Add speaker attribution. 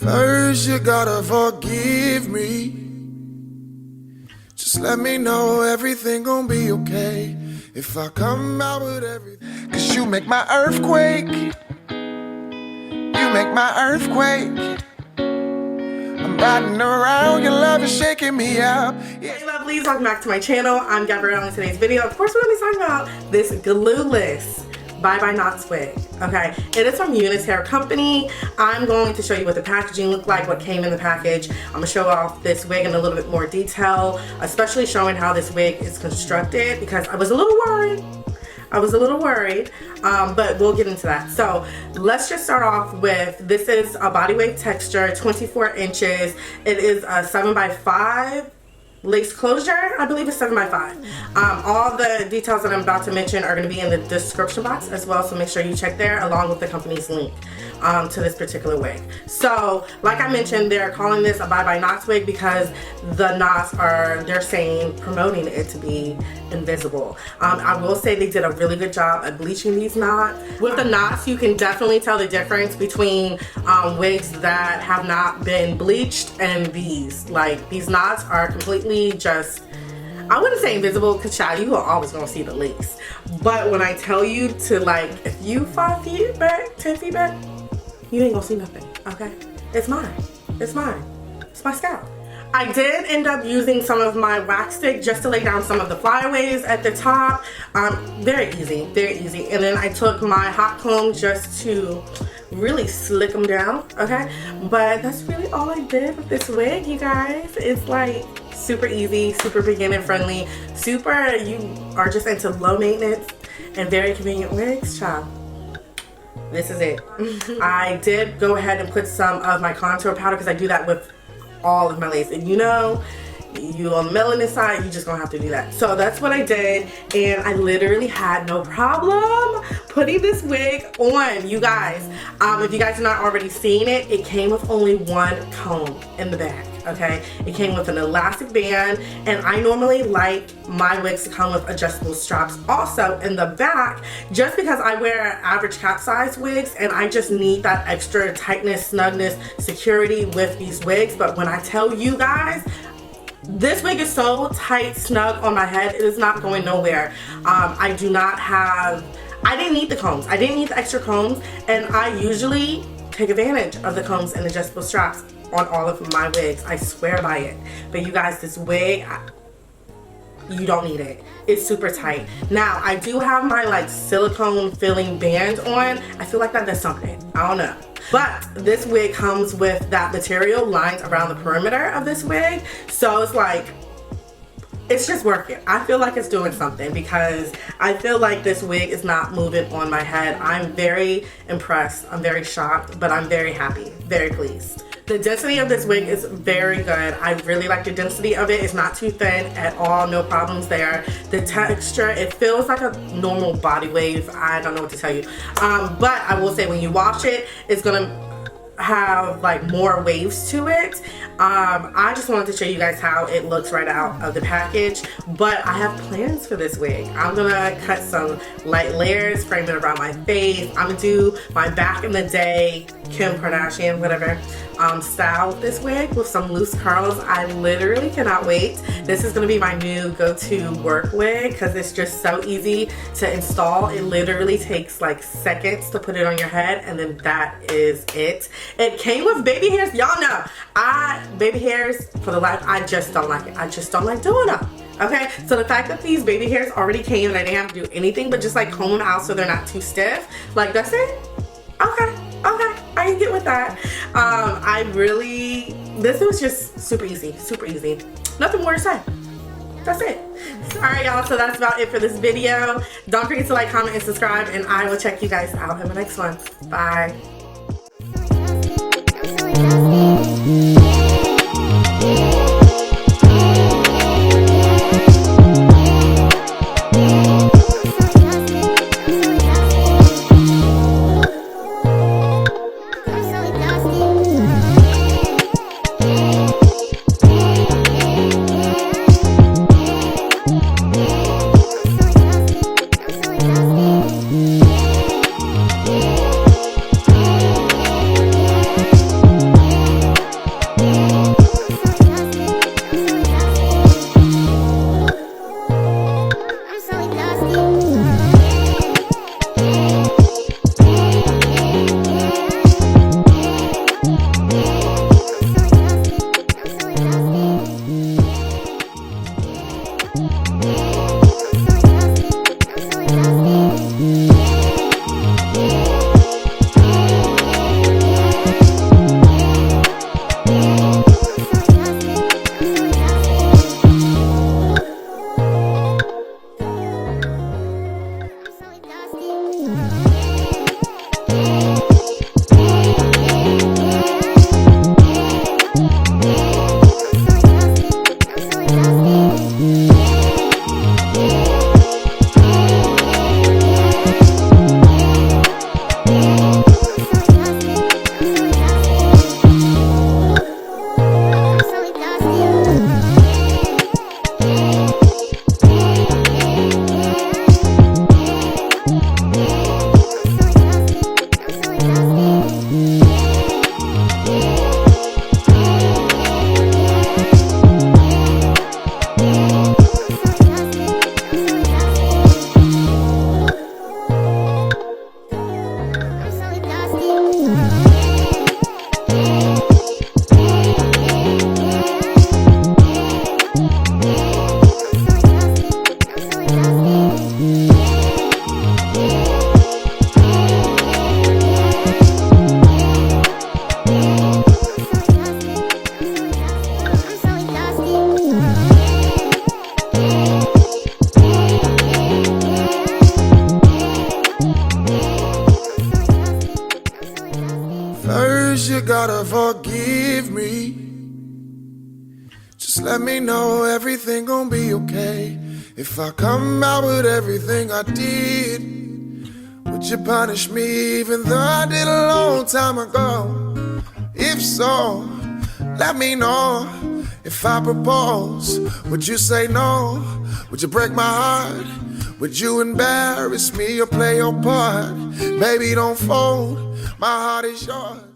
Speaker 1: First you gotta forgive me. Just let me know everything gon' be okay if I come out with everything. Cause you make my earthquake. You make my earthquake. I'm riding around, your love is shaking me up.
Speaker 2: Hey lovelies, welcome back to my channel. I'm Gabrielle. In today's video, of course, we're going to be talking about this Glueless Bye Knots wig. Okay, it is from Unice Hair company. I'm going to show you what the packaging looked like, what came in the package. I'm gonna show off this wig in a little bit more detail, especially showing how this wig is constructed, because I was a little worried. But we'll get into that. So let's just start off with, this is a Bodywave texture, 24 inches. It is a 7x5 lace closure. I believe it's 7x5. All the details that I'm about to mention are going to be in the description box as well, so make sure you check there along with the company's link to this particular wig. So like I mentioned, they're calling this a Bye Knots wig because the knots are, they're saying, promoting it to be invisible. I will say they did a really good job at bleaching these knots. With the knots, you can definitely tell the difference between wigs that have not been bleached and these. Like, these knots are completely just, I wouldn't say invisible, because child, you are always gonna see the lace. But when I tell you to, like, if you 5 feet back, 10 feet back, you ain't gonna see nothing, okay? It's mine. It's mine. It's my scalp. I did end up using some of my wax stick just to lay down some of the flyaways at the top. Very easy, very easy. And then I took my hot comb just to really slick them down, okay? But that's really all I did with this wig, you guys. It's like super easy, super beginner friendly, super, you are just into low maintenance and very convenient wigs, child. This is it. I did go ahead and put some of my contour powder because I do that with all of my lace, and you know, you on the melanin side, you just gonna have to do that. So that's what I did, and I literally had no problem putting this wig on, you guys. If you guys have not already seen it, it came with only one comb in the back, okay? It came with an elastic band, and I normally like my wigs to come with adjustable straps also in the back, just because I wear average cap size wigs and I just need that extra tightness, snugness, security with these wigs. But when I tell you guys, this wig is so tight, snug on my head, it is not going nowhere. I didn't need the combs. I didn't need the extra combs, and I usually take advantage of the combs and adjustable straps on all of my wigs. I swear by it. But you guys, this wig, you don't need it. It's super tight. Now, I do have my like silicone filling band on. I feel like that does something. I don't know. But this wig comes with that material lined around the perimeter of this wig. So it's like, it's just working. I feel like it's doing something because I feel like this wig is not moving on my head. I'm very impressed. I'm very shocked, but I'm very happy, very pleased. The density of this wig is very good. I really like the density of it. It's not too thin at all, no problems there. The texture, it feels like a normal body wave. I don't know what to tell you. But I will say when you wash it, it's gonna have like more waves to it. I just wanted to show you guys how it looks right out of the package, but I have plans for this wig. I'm gonna cut some light layers, frame it around my face. I'm gonna do my back in the day Kim Kardashian, whatever, style with this wig with some loose curls. I literally cannot wait. This is gonna be my new go-to work wig because it's just so easy to install. It literally takes like seconds to put it on your head, and then that is it. It came with baby hairs. Y'all know, baby hairs for the life, I just don't like it. I just don't like doing them. Okay, so the fact that these baby hairs already came and I didn't have to do anything but just like comb them out so they're not too stiff, like that's it. Okay, I can get with that. This was just super easy, super easy. Nothing more to say. That's it. Alright y'all, so that's about it for this video. Don't forget to like, comment, and subscribe, and I will check you guys out in the next one. Bye.
Speaker 1: forgive me. Just let me know everything gon' be okay. If I come out with everything I did, would you punish me even though I did a long time ago? If so, let me know. If I propose, would you say no? Would you break my heart? Would you embarrass me or play your part? Baby, don't fold, my heart is yours.